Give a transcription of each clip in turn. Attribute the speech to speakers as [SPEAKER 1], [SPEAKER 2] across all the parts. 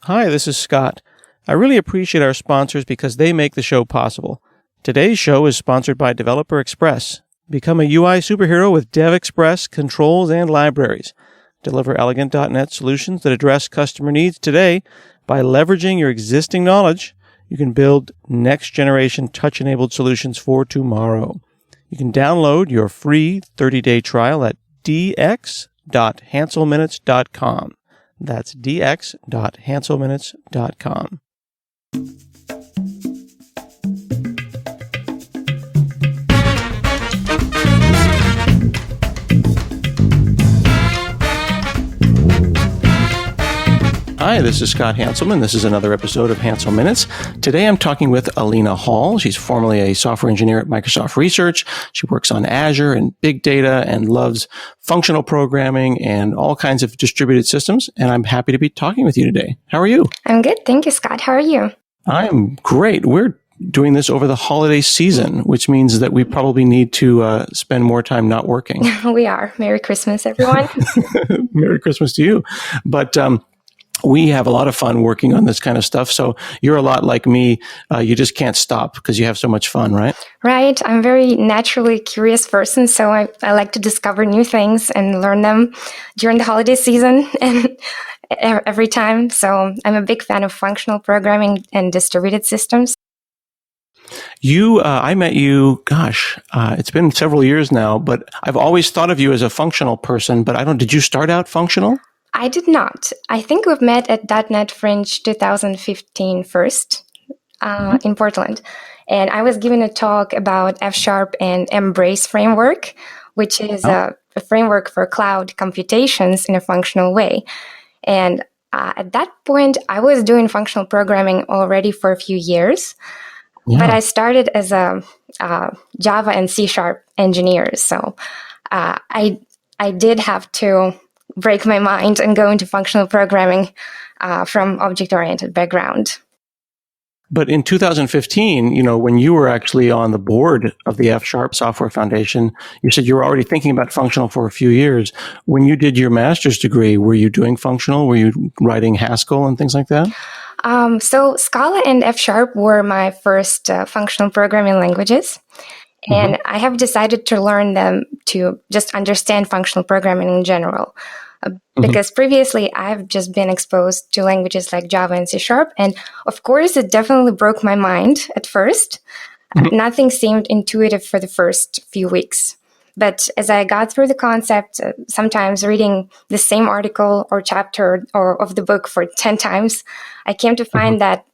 [SPEAKER 1] Hi, this is Scott. I really appreciate our sponsors because they make the show possible. Today's show is sponsored by Developer Express. Become a UI superhero with Dev Express controls and libraries. Deliver elegant .NET solutions that address customer needs today. By leveraging your existing knowledge, you can build next-generation touch-enabled solutions for tomorrow. You can download your free 30-day trial at dx.hanselminutes.com. That's dx.hanselminutes.com. Hi, this is Scott Hanselman. This is another episode of Hansel Minutes. Today I'm talking with Alena Hall. She's formerly a software engineer at Microsoft Research. She works on Azure and big data and loves functional programming and all kinds of distributed systems. And I'm happy to be talking with you today. How are you?
[SPEAKER 2] I'm good. Thank you, Scott. How are you?
[SPEAKER 1] I'm great. We're doing this over the holiday season, which means that we probably need to spend more time not working.
[SPEAKER 2] We are. Merry Christmas, everyone.
[SPEAKER 1] Merry Christmas to you. But we have a lot of fun working on this kind of stuff. So you're a lot like me. You just can't stop because you have so much fun, right?
[SPEAKER 2] Right. I'm a very naturally curious person. So I like to discover new things and learn them during the holiday season and every time. So I'm a big fan of functional programming and distributed systems.
[SPEAKER 1] I met you, it's been several years now, but I've always thought of you as a functional person, but did you start out functional?
[SPEAKER 2] I did not. I think we've met at .NET Fringe 2015 first in Portland. And I was given a talk about F# and Embrace framework, which is a framework for cloud computations in a functional way. And at that point, I was doing functional programming already for a few years. Yeah. But I started as a Java and C# engineer. So I did have to break my mind and go into functional programming from object-oriented background.
[SPEAKER 1] But in 2015, when you were actually on the board of the F# Software Foundation, you said you were already thinking about functional for a few years. When you did your master's degree, were you doing functional? Were you writing Haskell and things like that?
[SPEAKER 2] So Scala and F# were my first functional programming languages. And I have decided to learn them to just understand functional programming in general. Because previously I've just been exposed to languages like Java and C#. And of course, it definitely broke my mind at first. Nothing seemed intuitive for the first few weeks. But as I got through the concept, sometimes reading the same article or chapter or of the book for 10 times, I came to find that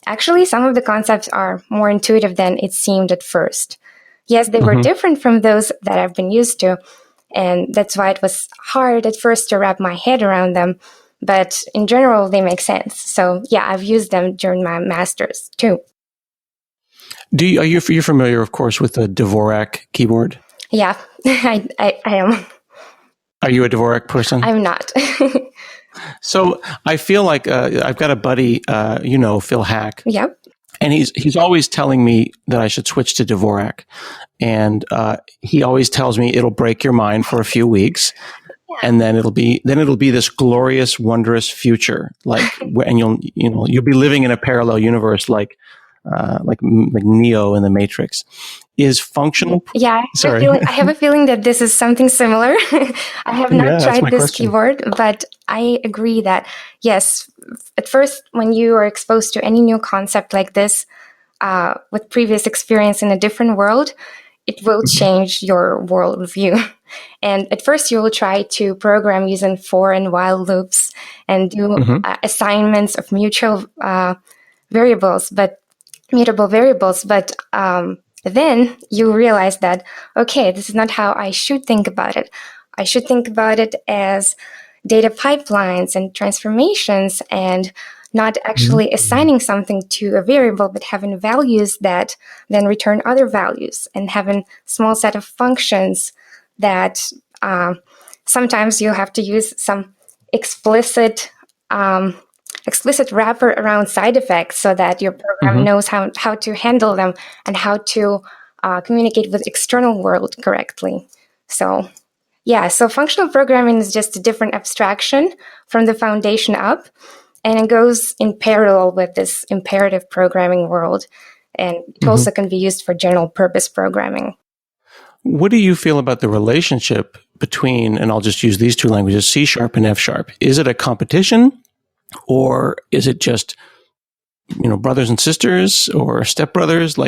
[SPEAKER 2] actually, some of the concepts are more intuitive than it seemed at first. Yes, they were different from those that I've been used to, and that's why it was hard at first to wrap my head around them. But in general, they make sense. So yeah, I've used them during my master's too.
[SPEAKER 1] You're familiar, of course, with the Dvorak keyboard?
[SPEAKER 2] Yeah, I am.
[SPEAKER 1] Are you a Dvorak person?
[SPEAKER 2] I'm not.
[SPEAKER 1] So I feel like I've got a buddy, Phil Hack.
[SPEAKER 2] Yep.
[SPEAKER 1] And he's always telling me that I should switch to Dvorak. And he always tells me it'll break your mind for a few weeks. Yeah. And then it'll be this glorious, wondrous future. And you'll be living in a parallel universe like Neo in the Matrix. Is functional?
[SPEAKER 2] Yeah, I have a feeling that this is something similar. I have not tried this keyboard, but I agree that, yes, at first, when you are exposed to any new concept like this, with previous experience in a different world, it will change your worldview. And at first, you will try to program using for and while loops and do assignments of mutable variables, but then you realize that, okay, this is not how I should think about it. I should think about it as data pipelines and transformations and not actually assigning something to a variable, but having values that then return other values and having small set of functions that sometimes you have to use some explicit wrapper around side effects so that your program knows how to handle them and how to communicate with external world correctly. So functional programming is just a different abstraction from the foundation up. and it goes in parallel with this imperative programming world. And it also can be used for general purpose programming.
[SPEAKER 1] What do you feel about the relationship between, and I'll just use these two languages, C# and F#? Is it a competition, or is it just, brothers and sisters or stepbrothers?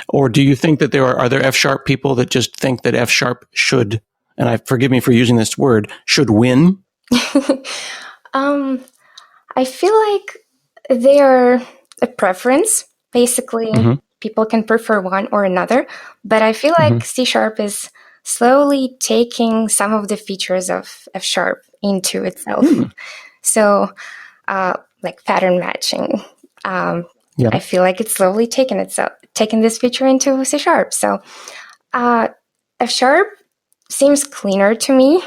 [SPEAKER 1] Or do you think that are there F# people that just think that F# should, and forgive me for using this word, should win?
[SPEAKER 2] I feel like they are a preference. Basically, people can prefer one or another, but I feel like C# is slowly taking some of the features of F# into itself. So, like pattern matching, I feel like it's slowly taking this feature into C#. So, F# seems cleaner to me.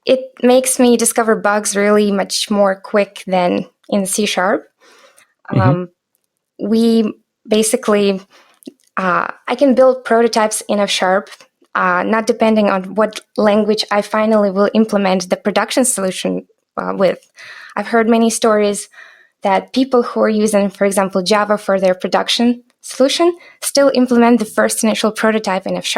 [SPEAKER 2] It makes me discover bugs really much more quick than in C#. We basically, I can build prototypes in F#, not depending on what language I finally will implement the production solution with. I've heard many stories that people who are using, for example, Java for their production solution still implement the first initial prototype in F#.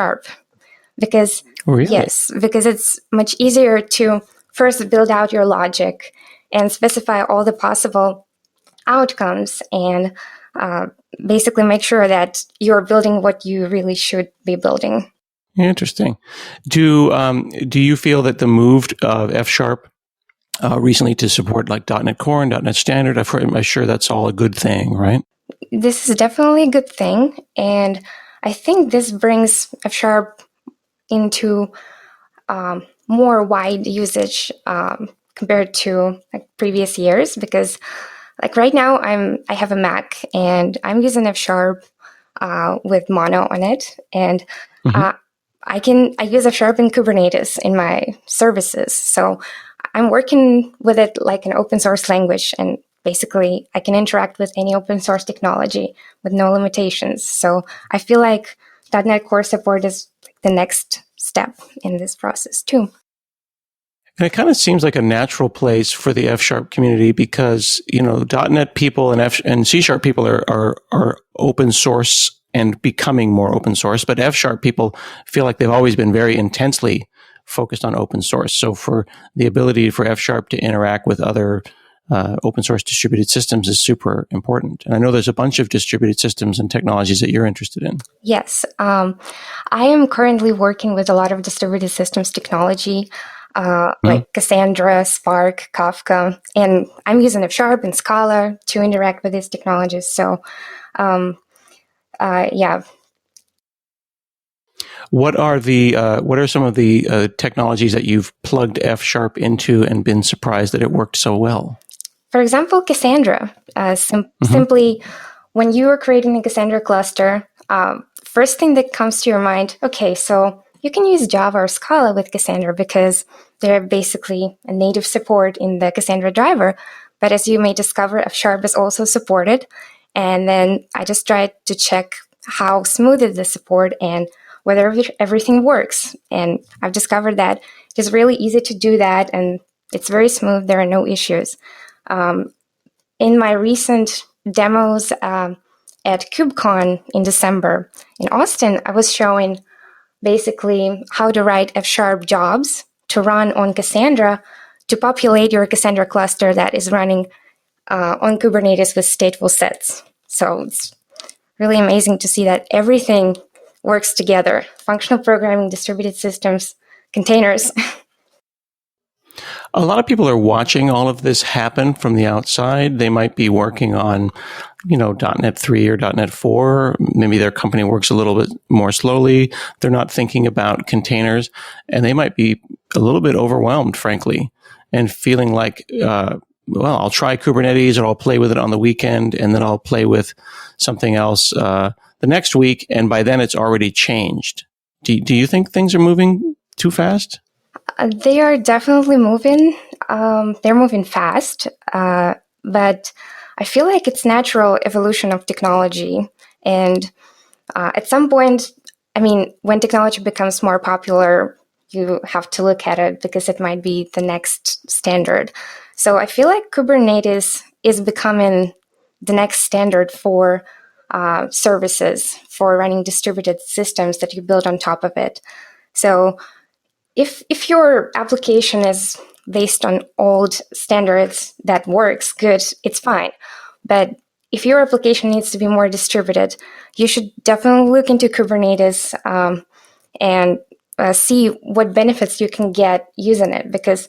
[SPEAKER 2] Because, because it's much easier to first build out your logic and specify all the possible outcomes and basically make sure that you're building what you really should be building.
[SPEAKER 1] Interesting. Do you feel that the move of F# recently to support like .NET Core and .NET Standard, I'm sure that's all a good thing, right?
[SPEAKER 2] This is definitely a good thing, and I think this brings F# into more wide usage compared to like previous years, because like right now I have a Mac and I'm using F# with Mono on it, and I use F# in Kubernetes in my services. So I'm working with it like an open source language, and basically I can interact with any open source technology with no limitations. So I feel like .NET Core support is the next step in this process too.
[SPEAKER 1] And it kind of seems like a natural place for the F# community because, .NET people and C# people are open source and becoming more open source, but F# people feel like they've always been very intensely focused on open source. So for the ability for F# to interact with other open source distributed systems is super important. And I know there's a bunch of distributed systems and technologies that you're interested in.
[SPEAKER 2] Yes. I am currently working with a lot of distributed systems technology, like Cassandra, Spark, Kafka, and I'm using F# and Scala to interact with these technologies. So, yeah.
[SPEAKER 1] What are some of the technologies that you've plugged F# into and been surprised that it worked so well?
[SPEAKER 2] For example, Cassandra. Simply, when you are creating a Cassandra cluster, first thing that comes to your mind, okay, so you can use Java or Scala with Cassandra because they're basically a native support in the Cassandra driver. But as you may discover, F# is also supported. And then I just tried to check how smooth is the support and whether everything works. And I've discovered that it is really easy to do that, and it's very smooth. There are no issues. In my recent demos at KubeCon in December in Austin, I was showing basically how to write F# jobs to run on Cassandra to populate your Cassandra cluster that is running on Kubernetes with stateful sets. So it's really amazing to see that everything works together. Functional programming, distributed systems, containers.
[SPEAKER 1] A lot of people are watching all of this happen from the outside. They might be working on, .NET 3 or .NET 4. Maybe their company works a little bit more slowly. They're not thinking about containers, and they might be a little bit overwhelmed, frankly, and feeling like, I'll try Kubernetes, or I'll play with it on the weekend, and then I'll play with something else the next week, and by then it's already changed. Do you think things are moving too fast?
[SPEAKER 2] They are definitely moving. They're moving fast, but I feel like it's natural evolution of technology. And at some point, when technology becomes more popular, you have to look at it because it might be the next standard. So I feel like Kubernetes is becoming the next standard for services for running distributed systems that you build on top of it. So if your application is based on old standards that works good, it's fine. But if your application needs to be more distributed, you should definitely look into Kubernetes and see what benefits you can get using it, because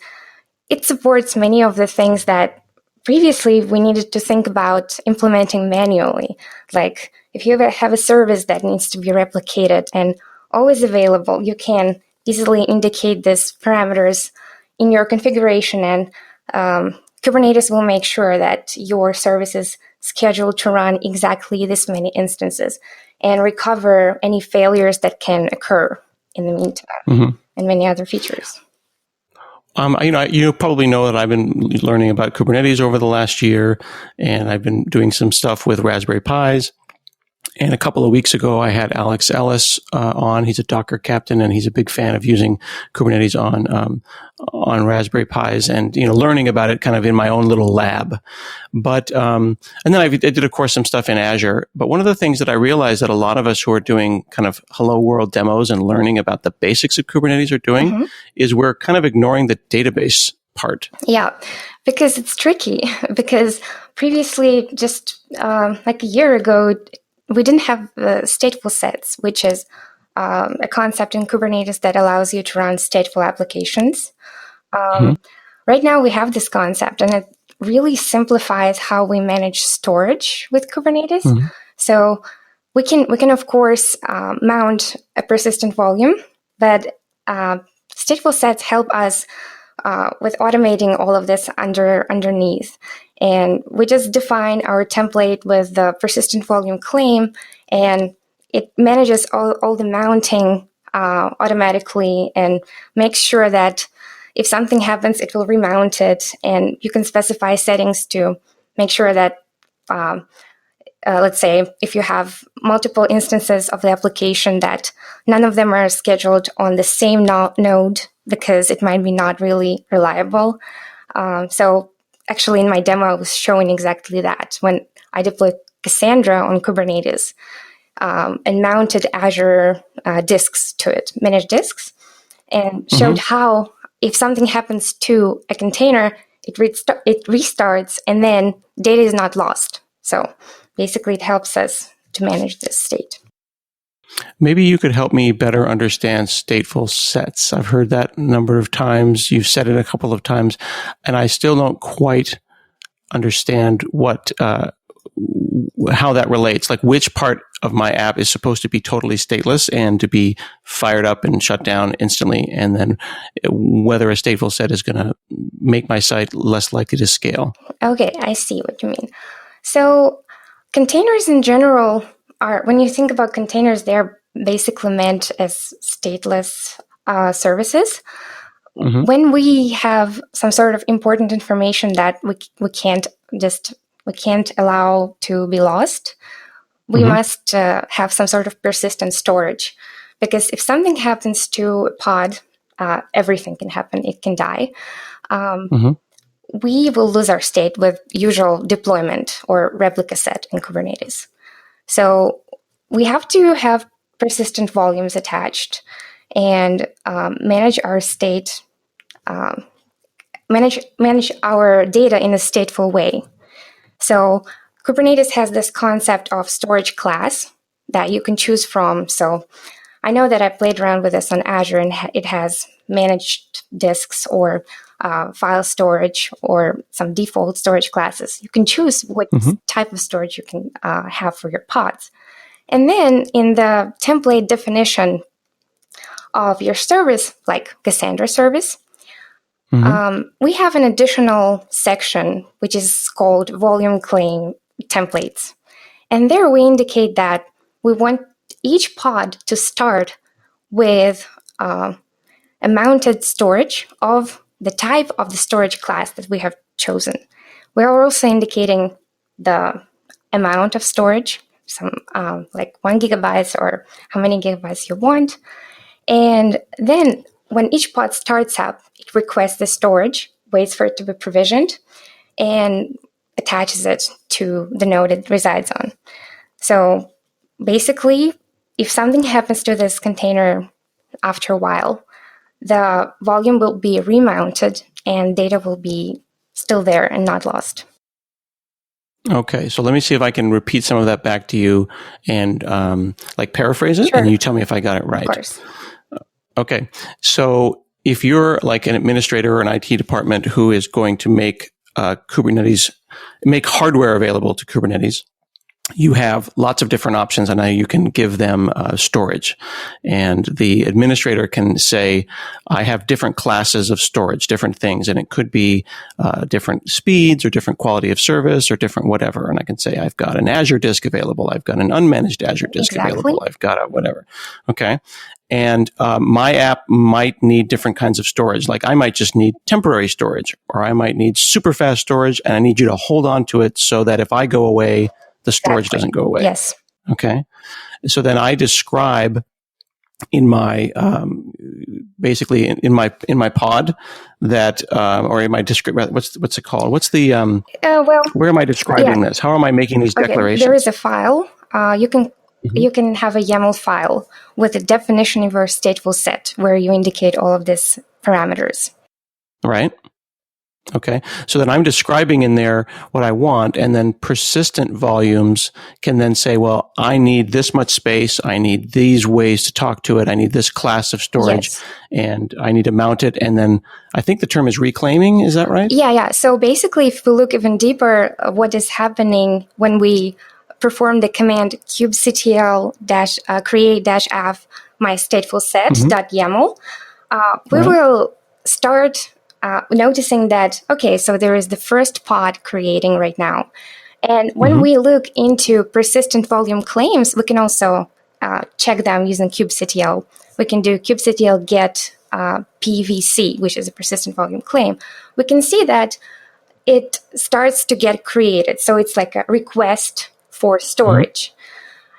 [SPEAKER 2] it supports many of the things that previously we needed to think about implementing manually. Like if you have a service that needs to be replicated and always available, you can easily indicate these parameters in your configuration, and Kubernetes will make sure that your service is scheduled to run exactly this many instances and recover any failures that can occur in the meantime, and many other features.
[SPEAKER 1] You probably know that I've been learning about Kubernetes over the last year, and I've been doing some stuff with Raspberry Pis. And a couple of weeks ago, I had Alex Ellis on. He's a Docker captain, and he's a big fan of using Kubernetes on Raspberry Pis, and learning about it kind of in my own little lab. But and then I did, of course, some stuff in Azure. But one of the things that I realized that a lot of us who are doing kind of hello world demos and learning about the basics of Kubernetes are doing is we're kind of ignoring the database part.
[SPEAKER 2] Yeah, because it's tricky. Because previously, just like a year ago, we didn't have stateful sets, which is a concept in Kubernetes that allows you to run stateful applications. Right now, we have this concept, and it really simplifies how we manage storage with Kubernetes. So we can of course mount a persistent volume, but stateful sets help us with automating all of this underneath. And we just define our template with the persistent volume claim, and it manages all the mounting automatically and makes sure that if something happens, it will remount it. And you can specify settings to make sure that, let's say, if you have multiple instances of the application, that none of them are scheduled on the same node, because it might be not really reliable. So actually, in my demo, I was showing exactly that when I deployed Cassandra on Kubernetes and mounted Azure disks to it, managed disks, and showed how if something happens to a container, it restarts, and then data is not lost. So basically, it helps us to manage this state.
[SPEAKER 1] Maybe you could help me better understand stateful sets. I've heard that a number of times. You've said it a couple of times, and I still don't quite understand how that relates. Like, which part of my app is supposed to be totally stateless and to be fired up and shut down instantly, and then whether a stateful set is going to make my site less likely to scale.
[SPEAKER 2] Okay, I see what you mean. So containers in general are, when you think about containers, they're basically meant as stateless services. When we have some sort of important information that we can't allow to be lost, we must have some sort of persistent storage. Because if something happens to a pod, everything can happen. It can die. We will lose our state with usual deployment or replica set in Kubernetes. So we have to have persistent volumes attached and manage our state, manage our data in a stateful way. So Kubernetes has this concept of storage class that you can choose from. So I know that I played around with this on Azure, and it has managed disks or file storage or some default storage classes. You can choose what type of storage you can have for your pods. And then in the template definition of your service, like Cassandra service, we have an additional section which is called volume claim templates. And there we indicate that we want each pod to start with a mounted storage of the type of the storage class that we have chosen. We're also indicating the amount of storage, some like 1 gigabyte or how many gigabytes you want. And then when each pod starts up, it requests the storage waits for it to be provisioned, and attaches it to the node it resides on. So basically, if something happens to this container after a while, the volume will be remounted and data will be still there and not lost.
[SPEAKER 1] Okay, so let me see if I can repeat some of that back to you and paraphrase it,
[SPEAKER 2] Sure.
[SPEAKER 1] and you tell me if I got it right.
[SPEAKER 2] Of course.
[SPEAKER 1] Okay, so if you're like an administrator or an IT department who is going to make Kubernetes, make hardware available to Kubernetes, you have lots of different options on how you can give them storage. And the administrator can say, I have different classes of storage, different things. And it could be different speeds or different quality of service or different whatever. And I can say, I've got an Azure disk available. I've got an unmanaged Azure disk available. I've got a whatever. Okay. And my app might need different kinds of storage. Like I might just need temporary storage, or I might need super fast storage, and I need you to hold on to it so that if I go away, the storage doesn't go away.
[SPEAKER 2] Yes.
[SPEAKER 1] Okay. So then I describe in my basically in my pod that or in my description. What's it called? What's the where am I describing this? How am I making these declarations?
[SPEAKER 2] There is a file. You can have a YAML file with a definition of your stateful set where you indicate all of these parameters.
[SPEAKER 1] Right. Okay. So then I'm describing in there what I want, and then persistent volumes can then say, well, I need this much space. I need these ways to talk to it. I need this class of storage, and I need to mount it. And then I think the term is reclaiming. Is that right?
[SPEAKER 2] Yeah. So basically, if we look even deeper, what is happening when we perform the command kubectl create-f my stateful set.yaml, we will start noticing that, okay, so there is the first pod creating right now. And when we look into persistent volume claims, we can also check them using kubectl. We can do kubectl get PVC, which is a persistent volume claim. We can see that it starts to get created. So it's like a request for storage.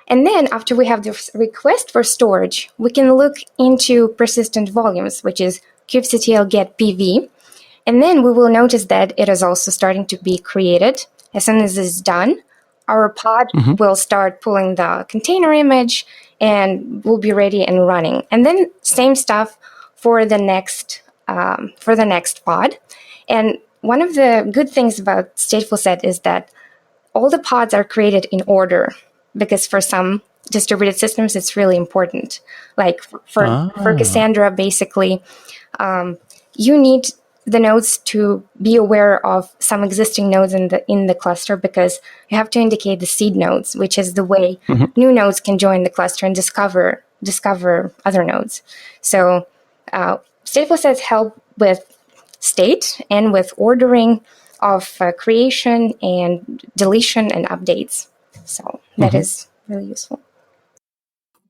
[SPEAKER 2] And then after we have this request for storage, we can look into persistent volumes, which is kubectl get PV. And then we will notice that it is also starting to be created. As soon as it's done, our pod will start pulling the container image and will be ready and running. And then same stuff for the next pod. And one of the good things about stateful set is that all the pods are created in order, because for some distributed systems, it's really important. Like for Cassandra, basically, you need the nodes to be aware of some existing nodes in the cluster, because you have to indicate the seed nodes, which is the way new nodes can join the cluster and discover other nodes. So stateful sets help with state and with ordering of creation and deletion and updates. So that is really useful.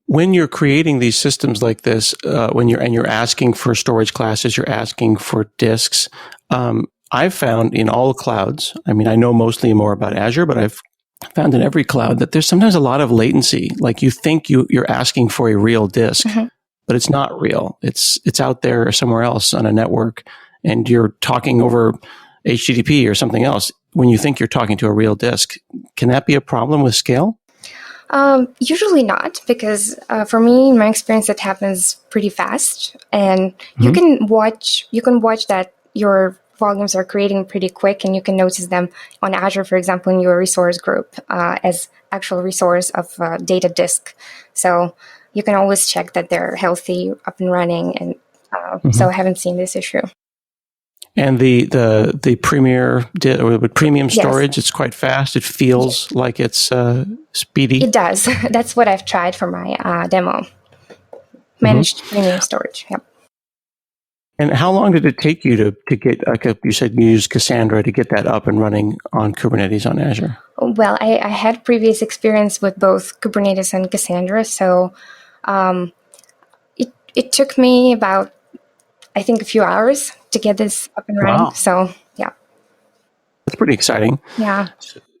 [SPEAKER 1] When you're creating these systems like this, when you're asking for storage classes, you're asking for disks. I've found in all clouds, I mean, I know mostly more about Azure, but I've found in every cloud that there's sometimes a lot of latency. Like you think you're asking for a real disk, but it's not real. It's out there somewhere else on a network, and you're talking over HTTP or something else when you think you're talking to a real disk. Can that be a problem with scale?
[SPEAKER 2] Usually not, because for me, in my experience, it happens pretty fast, and you can watch that your volumes are creating pretty quick, and you can notice them on Azure, for example, in your resource group as actual resource of data disk. So you can always check that they're healthy, up and running, and so I haven't seen this issue.
[SPEAKER 1] And the premium storage, it's quite fast. It feels like it's speedy.
[SPEAKER 2] It does. That's what I've tried for my demo. Managed premium storage. Yep.
[SPEAKER 1] And how long did it take you to get, like you said, you used Cassandra to get that up and running on Kubernetes on Azure?
[SPEAKER 2] Well, I had previous experience with both Kubernetes and Cassandra, so it took me about, I think, a few hours to get this up and running.
[SPEAKER 1] Wow.
[SPEAKER 2] So, yeah.
[SPEAKER 1] That's pretty exciting.
[SPEAKER 2] Yeah.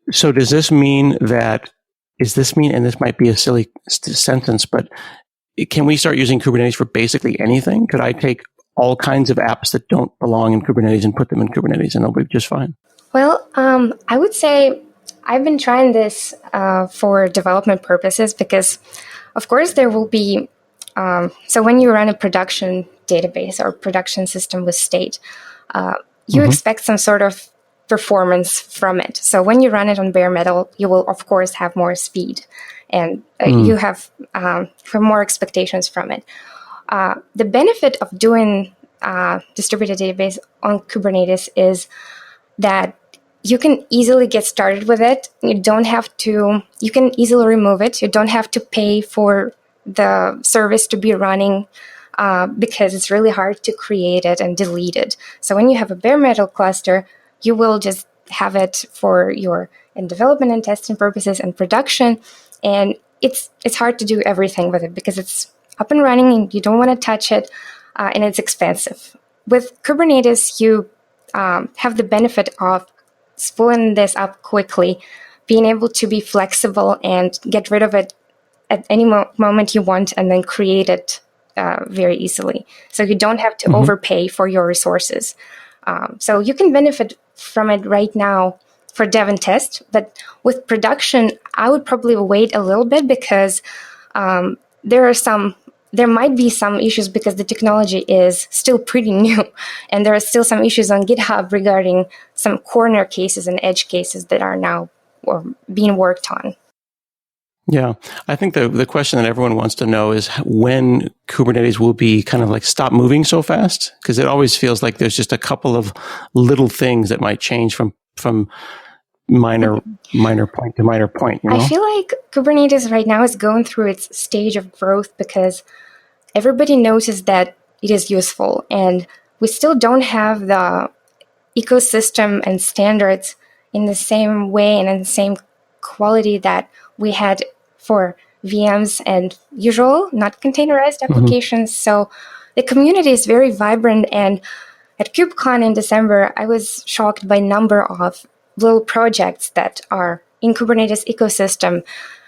[SPEAKER 1] So does this mean, and this might be a silly sentence, but can we start using Kubernetes for basically anything? Could I take all kinds of apps that don't belong in Kubernetes and put them in Kubernetes, and they'll be just fine?
[SPEAKER 2] Well, I would say I've been trying this for development purposes because, of course, there will be. So when you run a production database or production system with state, you expect some sort of performance from it. So when you run it on bare metal, you will, of course, have more speed, and you have more expectations from it. The benefit of doing distributed database on Kubernetes is that you can easily get started with it. You can easily remove it. You don't have to pay for the service to be running because it's really hard to create it and delete it. So when you have a bare metal cluster, you will just have it for your in development and testing purposes and production. And it's hard to do everything with it because it's up and running and you don't want to touch it and it's expensive. With Kubernetes, you have the benefit of spooling this up quickly, being able to be flexible and get rid of it at any moment you want and then create it very easily. So you don't have to overpay for your resources. So you can benefit from it right now for dev and test, but with production, I would probably wait a little bit because there might be some issues because the technology is still pretty new and there are still some issues on GitHub regarding some corner cases and edge cases that are now being worked on.
[SPEAKER 1] Yeah, I think the question that everyone wants to know is when Kubernetes will be kind of like stop moving so fast, because it always feels like there's just a couple of little things that might change from minor point to minor point. You know?
[SPEAKER 2] I feel like Kubernetes right now is going through its stage of growth because everybody notices that it is useful, and we still don't have the ecosystem and standards in the same way and in the same quality that we had for VMs and usual, not containerized applications. So the community is very vibrant, and at KubeCon in December, I was shocked by number of little projects that are in Kubernetes ecosystem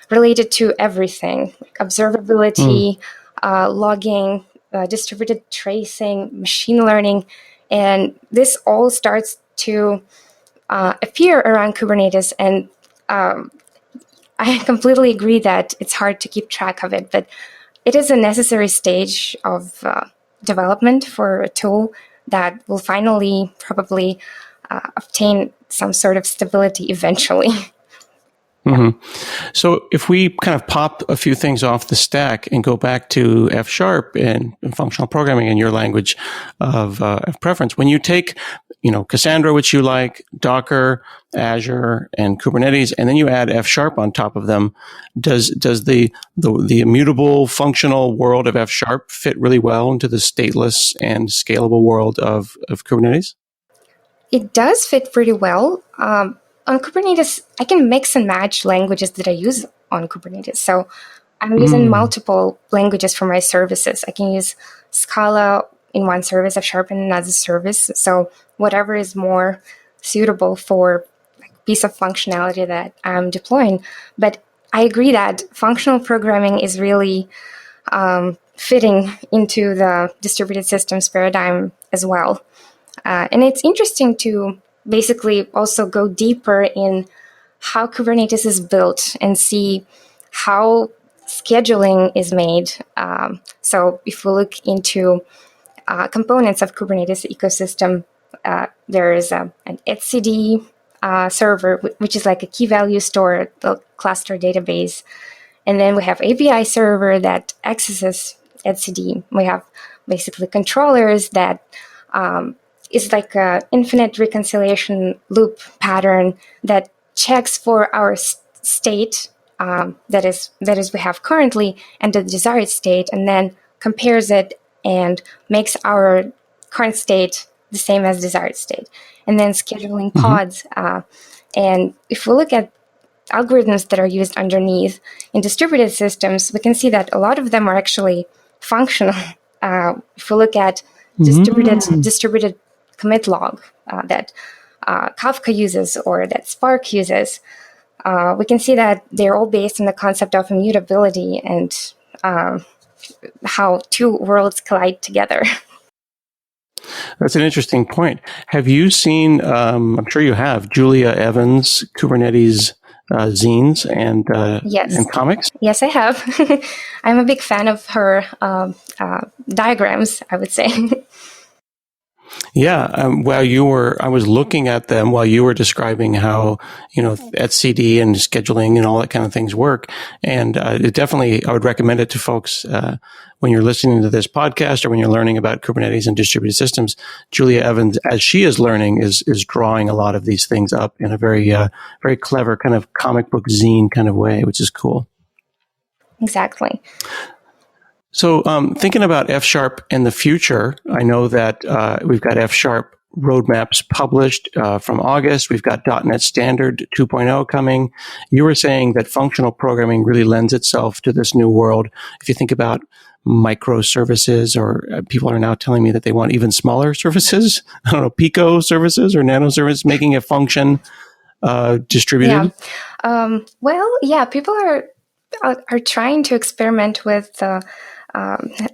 [SPEAKER 2] related to everything, like observability, logging, distributed tracing, machine learning, and this all starts to appear around Kubernetes. And I completely agree that it's hard to keep track of it, but it is a necessary stage of development for a tool that will finally probably obtain some sort of stability eventually.
[SPEAKER 1] So if we kind of pop a few things off the stack and go back to F# and functional programming in your language of preference, when you take, Cassandra, which you like, Docker, Azure, and Kubernetes, and then you add F# on top of them, does the immutable functional world of F# fit really well into the stateless and scalable world of Kubernetes?
[SPEAKER 2] It does fit pretty well. On Kubernetes, I can mix and match languages that I use on Kubernetes. So I'm using multiple languages for my services. I can use Scala in one service, F# in another service. So whatever is more suitable for a piece of functionality that I'm deploying. But I agree that functional programming is really fitting into the distributed systems paradigm as well. And it's interesting to basically also go deeper in how Kubernetes is built and see how scheduling is made. So if we look into components of Kubernetes ecosystem, there is an etcd server, which is like a key value store, the cluster database. And then we have API server that accesses etcd. We have basically controllers that is like an infinite reconciliation loop pattern that checks for our state that is we have currently and the desired state, and then compares it and makes our current state the same as desired state. And then scheduling pods. And if we look at algorithms that are used underneath in distributed systems, we can see that a lot of them are actually functional. If we look at distributed commit log that Kafka uses or that Spark uses, we can see that they're all based on the concept of immutability and how two worlds collide together.
[SPEAKER 1] That's an interesting point. Have you seen, I'm sure you have, Julia Evans' Kubernetes zines
[SPEAKER 2] Yes.
[SPEAKER 1] and comics?
[SPEAKER 2] Yes, I have. I'm a big fan of her diagrams, I would say.
[SPEAKER 1] Yeah, I was looking at them while you were describing how, etcd and scheduling and all that kind of things work. And it definitely, I would recommend it to folks when you're listening to this podcast or when you're learning about Kubernetes and distributed systems. Julia Evans, as she is learning, is drawing a lot of these things up in a very, very clever kind of comic book zine kind of way, which is cool.
[SPEAKER 2] Exactly.
[SPEAKER 1] So, thinking about F# in the future, I know that we've got F# roadmaps published from August. We've got .NET Standard 2.0 coming. You were saying that functional programming really lends itself to this new world. If you think about microservices, or people are now telling me that they want even smaller services. I don't know, pico services or nano services, making a function distributed.
[SPEAKER 2] Yeah. People are trying to experiment with the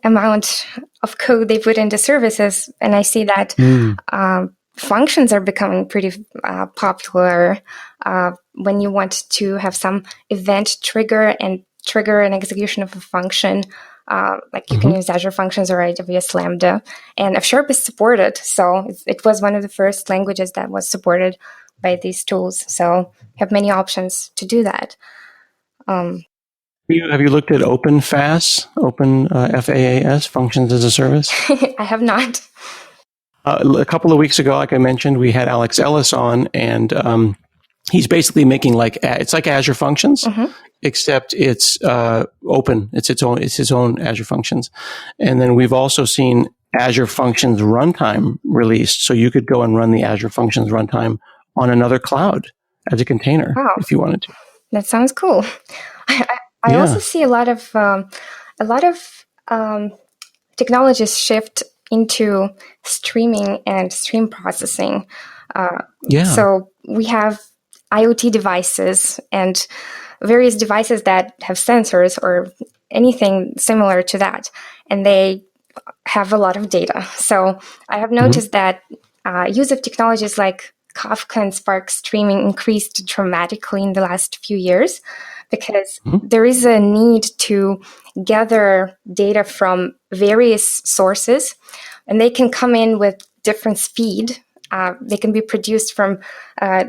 [SPEAKER 2] amount of code they put into services, and I see that functions are becoming pretty popular when you want to have some event trigger an execution of a function. Like you can use Azure Functions or AWS Lambda, and F# is supported. So it was one of the first languages that was supported by these tools. So you have many options to do that.
[SPEAKER 1] Have you looked at OpenFaaS, FAAS, Functions as a Service?
[SPEAKER 2] I have not.
[SPEAKER 1] A couple of weeks ago, like I mentioned, we had Alex Ellis on, and he's basically making it's like Azure Functions, except it's open. It's his own Azure Functions. And then we've also seen Azure Functions Runtime released, so you could go and run the Azure Functions Runtime on another cloud as a container if you wanted to.
[SPEAKER 2] That sounds cool. I also see a lot of technologies shift into streaming and stream processing. So we have IoT devices and various devices that have sensors or anything similar to that, and they have a lot of data. So I have noticed that use of technologies like Kafka and Spark streaming increased dramatically in the last few years, because there is a need to gather data from various sources, and they can come in with different speed. They can be produced from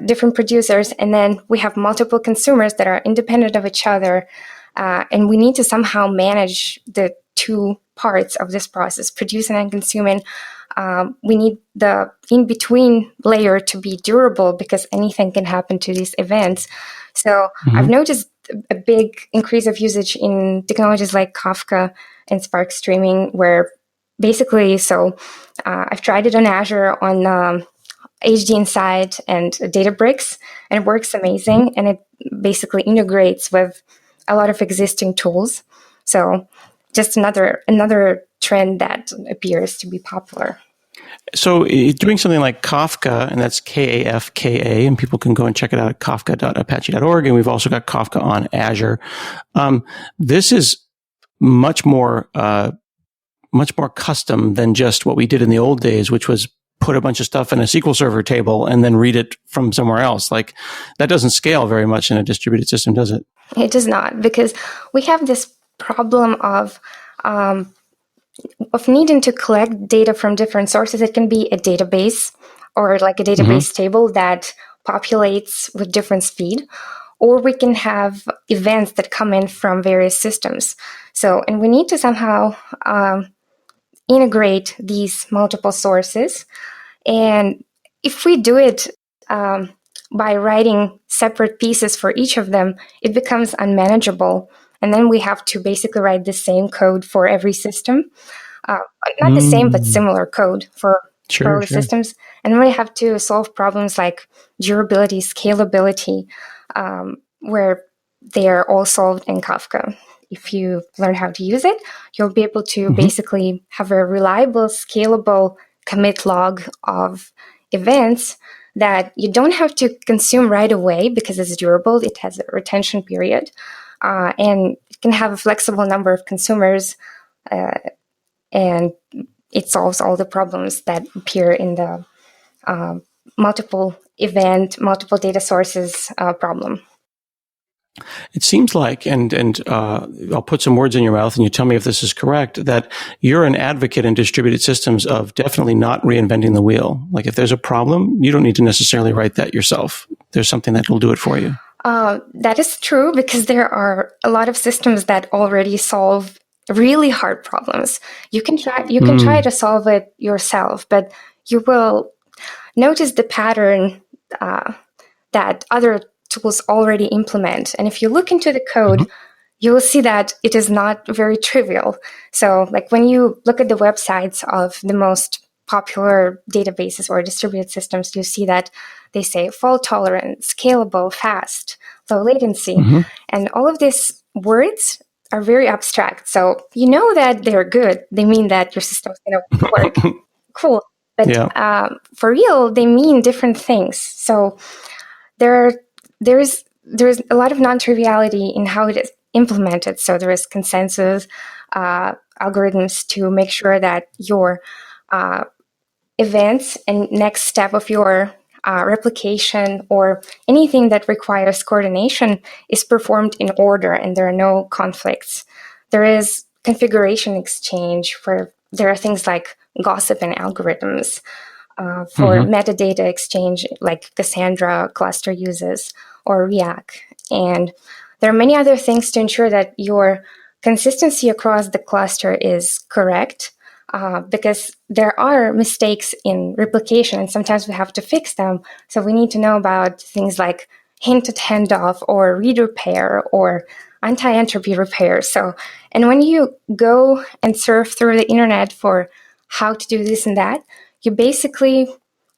[SPEAKER 2] different producers, and then we have multiple consumers that are independent of each other, and we need to somehow manage the two parts of this process, producing and consuming. We need the in-between layer to be durable, because anything can happen to these events. So I've noticed a big increase of usage in technologies like Kafka and Spark streaming, where basically, I've tried it on Azure, on HD Inside and Databricks, and it works amazing, and it basically integrates with a lot of existing tools. So just another trend that appears to be popular.
[SPEAKER 1] So doing something like Kafka, and that's Kafka, and people can go and check it out at kafka.apache.org, and we've also got Kafka on Azure. This is much more custom than just what we did in the old days, which was put a bunch of stuff in a SQL Server table and then read it from somewhere else. Like, that doesn't scale very much in a distributed system, does it?
[SPEAKER 2] It does not, because we have this problem of needing to collect data from different sources. It can be a database, or like a database table that populates with different speed, or we can have events that come in from various systems. So, and we need to somehow integrate these multiple sources. And if we do it by writing separate pieces for each of them, it becomes unmanageable. And then we have to basically write the same code for every system. Not the same, but similar code for all the systems. And then we have to solve problems like durability, scalability, where they are all solved in Kafka. If you learn how to use it, you'll be able to basically have a reliable, scalable commit log of events that you don't have to consume right away, because it's durable. It has a retention period, and it can have a flexible number of consumers, and it solves all the problems that appear in the multiple event, multiple data sources problem.
[SPEAKER 1] It seems like, and I'll put some words in your mouth and you tell me if this is correct, that you're an advocate in distributed systems of definitely not reinventing the wheel. Like if there's a problem, you don't need to necessarily write that yourself. There's something that will do it for you.
[SPEAKER 2] That is true because there are a lot of systems that already solve really hard problems. You can try to solve it yourself, but you will notice the pattern that other tools already implement. And if you look into the code, you will see that it is not very trivial. So like when you look at the websites of the most popular databases or distributed systems, you see that they say fault tolerant, scalable, fast, low latency. And all of these words are very abstract. So you know that they're good. They mean that your system is going to work. Cool. But for real, they mean different things. So there's a lot of non-triviality in how it is implemented. So there is consensus algorithms to make sure that your events and next step of your replication or anything that requires coordination is performed in order and there are no conflicts. There is configuration exchange where there are things like gossip and algorithms for metadata exchange like Cassandra cluster uses or React. And there are many other things to ensure that your consistency across the cluster is correct. Because there are mistakes in replication and sometimes we have to fix them. So we need to know about things like hinted handoff or read repair or anti-entropy repair. So, and when you go and surf through the internet for how to do this and that, you basically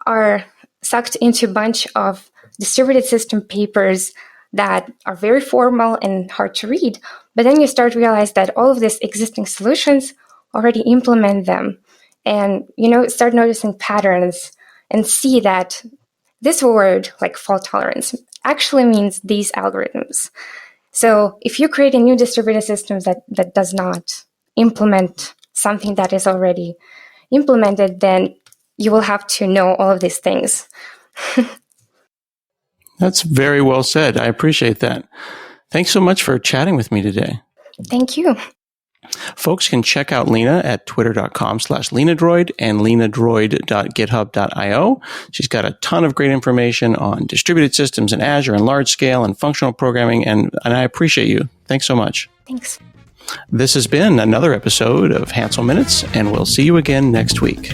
[SPEAKER 2] are sucked into a bunch of distributed system papers that are very formal and hard to read. But then you start to realize that all of these existing solutions already implement them and, start noticing patterns and see that this word, like fault tolerance, actually means these algorithms. So if you create a new distributed system that does not implement something that is already implemented, then you will have to know all of these things.
[SPEAKER 1] That's very well said. I appreciate that. Thanks so much for chatting with me today.
[SPEAKER 2] Thank you.
[SPEAKER 1] Folks can check out Lena at twitter.com/LenaDroid and lenadroid.github.io. She's got a ton of great information on distributed systems in Azure and large scale and functional programming, and I appreciate you. Thanks so much.
[SPEAKER 2] Thanks.
[SPEAKER 1] This has been another episode of Hansel Minutes, and we'll see you again next week.